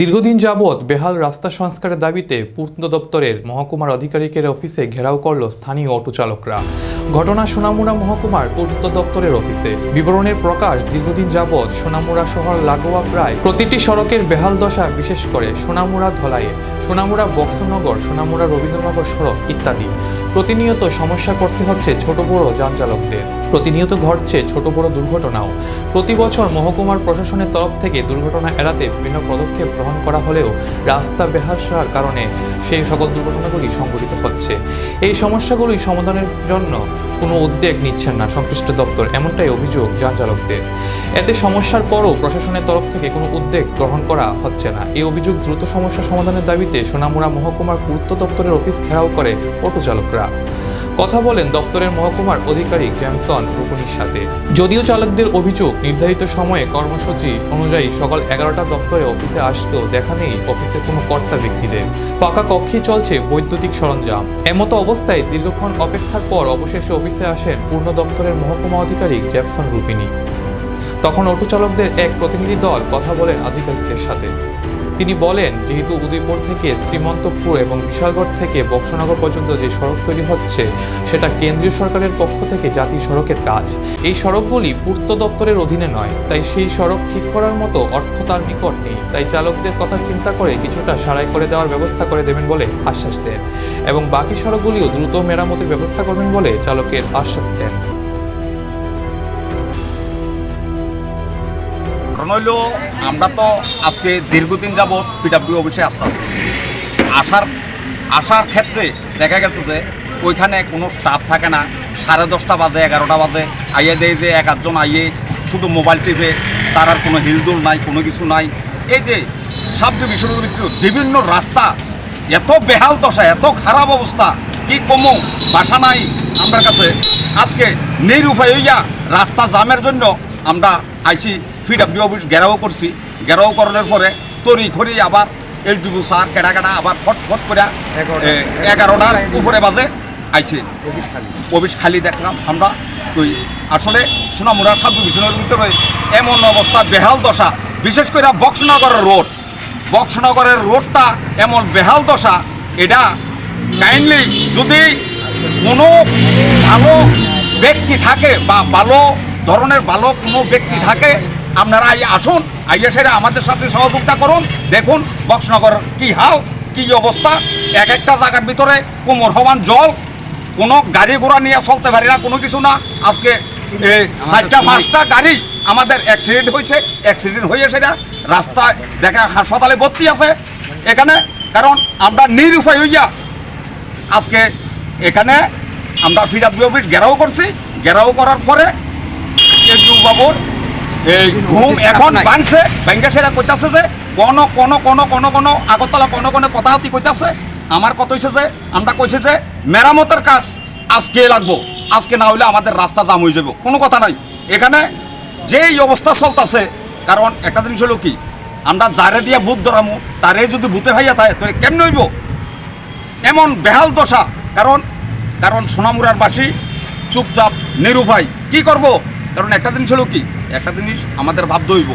দীর্ঘদিন যাবৎ বেহাল রাস্তা সংস্কারের দাবিতে পূর্ত দপ্তরের মহকুমার আধিকারিকের অফিসে ঘেরাও করল স্থানীয় অটো চালকরা। ঘটনা সোনামুড়া মহকুমার পূর্ত দপ্তরের অফিসে। বিবরণের প্রকাশ, দীর্ঘদিন যাবৎ সোনামুড়া শহর লাগোয়া প্রায় প্রতিটি সড়কের বেহাল দশা, বিশেষ করে সোনামুড়া ধলাইয়ে, সোনামুড়া বক্সনগর, সোনামুড়া রবীন্দ্রনগর সড়ক ইত্যাদি। প্রতিনিয়ত সমস্যা করতে হচ্ছে ছোট বড় যান চালকদের। প্রতিনিয়ত ঘটছে ছোট বড় দুর্ঘটনাও। প্রতি বছর মহকুমার প্রশাসনের তরফ থেকে দুর্ঘটনা এড়াতে বিভিন্ন পদক্ষেপ গ্রহণ করা হলেও রাস্তা বেহাল কারণে সেই সকল দুর্ঘটনাগুলি সংঘটিত হচ্ছে। এই সমস্যাগুলি সমাধানের জন্য কোনো উদ্যোগ নিচ্ছেন না সংশ্লিষ্ট দপ্তর, এমনটাই অভিযোগ যান চালকদের। এতে সমস্যার পরও প্রশাসনের তরফ থেকে কোনো উদ্যোগ গ্রহণ করা হচ্ছে না। এই অভিযোগ দ্রুত সমস্যা সমাধানের দাবিতে সোনামুড়া মহকুমার পূর্ত দপ্তরের অফিস ঘেরাও করে অটো চালকরা। কথা বলেন দপ্তরের মহকুমার আধিকারিক জ্যামসন রূপনির সাথে। যদিও চালকদের অভিযোগ, নির্ধারিত সময়ে কর্মসূচি অনুযায়ী সকাল 11টা দপ্তরে অফিসে আসলেও দেখা নেই অফিসের কোনো কর্তা ব্যক্তিদের। পাকা কক্ষে চলছে বৈদ্যুতিক সরঞ্জাম। এমতো অবস্থায় দীর্ঘক্ষণ অপেক্ষার পর অবশেষে অফিসে আসেন পূর্ণ দপ্তরের মহকুমা আধিকারিক জ্যামসন রূপিনী। তখন অটো চালকদের এক প্রতিনিধি দল কথা বলেন আধিকারিকদের সাথে। তিনি বলেন, যেহেতু উদয়পুর থেকে শ্রীমন্তপুর এবং বিশালগড় থেকে বক্সনগর পর্যন্ত যে সড়ক তৈরি হচ্ছে সেটা কেন্দ্রীয় সরকারের পক্ষ থেকে জাতীয় সড়কের কাজ। এই সড়কগুলি পূর্ত দপ্তরের অধীনে নয়, তাই সেই সড়ক ঠিক করার মতো অর্থ তার নিকট নেই। তাই চালকদের কথা চিন্তা করে কিছুটা সারাই করে দেওয়ার ব্যবস্থা করে দেবেন বলে আশ্বাস দেন এবং বাকি সড়কগুলিও দ্রুত মেরামতের ব্যবস্থা করবেন বলে চালকের আশ্বাস দেন। হইল আমরা তো আজকে দীর্ঘদিন যাবৎ পিডব্লিউ অফিসে আসতেছি। আসার ক্ষেত্রে দেখা গেছে যে ওইখানে কোনো স্টাফ থাকে না। 10:30 বাজে 11টা বাজে আইয়ে দেয় যে এক আধজন আইয়ে শুধু মোবাইল টিপে, তার আর কোনো হিলদুল নাই, কোনো কিছু নাই। এই যে সাব ডিভিশনের বিভিন্ন রাস্তা এত বেহাল দশা, এত খারাপ অবস্থা, কি কমো বাসা নাই আমার কাছে। আজকে নিরুপায় হইয়া রাস্তা জামের জন্য আমরা আইসি পিডব্লিউ অফিস ঘেরাও করছি। ঘেরাও করার পরে তরি খড়ি আবার এলডিবু স্যার কেটা আবার ফট করে 11টার উপরে বাজে আইছে অফিস খালি দেখলাম আমরা। তুই আসলে সোনামুড়া সাব ডিভিশনের ভিতরে এমন অবস্থা, বেহাল দশা, বিশেষ করে বক্সনগরের রোডটা এমন বেহাল দশা। এটা কাইন্ডলি যদি কোনো ভালো ব্যক্তি থাকে বা ভালো ধরনের ভালো কোনো ব্যক্তি থাকে, আপনারা আসুন, আইয়া সেটা আমাদের সাথে সহযোগিতা করুন। দেখুন বক্সনগর কি হাল, কি অবস্থা। একটা জায়গার ভিতরে কোমর হওয়ান জল, কোনো গাড়ি ঘোড়া নিয়ে চলতে পারি না, কোনো কিছু না। আজকে 4-5টা গাড়ি আমাদের অ্যাক্সিডেন্ট হয়েছে। অ্যাক্সিডেন্ট হয়ে সেটা রাস্তায় দেখা হাসপাতালে ভর্তি আছে এখানে। কারণ আমরা নিরুপায় হইয়া আজকে এখানে আমরা পিডব্লিউ অফিস ঘেরাও করছি। ঘেরাও করার পরে একটু বাবুর এই ঘুম এখন ভাঙছে, ব্যাংকে সেটা করতেছে যে কোনো আগরতলা কোনো কথাহাতি করতেছে। আমার কথা হয়েছে যে আমরা কইছে যে মেরামতের কাজ আজকে লাগবো, আজকে না হইলে আমাদের রাস্তা জাম হয়ে যাবো। কোনো কথা নাই এখানে যেই অবস্থা চলতেছে। কারণ একটা জিনিস হলো কি, আমরা যারে দিয়া ভূত ধরামো তারে যদি ভূতে ভাইয়া থাকে তাহলে কেমনে হইব? এমন বেহাল দশা। কারণ সোনামুড়ার বাসী চুপচাপ নিরুপায় কি করব? কারণ একটা জিনিস হলো কি, একটা জিনিস আমাদের ভাবতে হইব।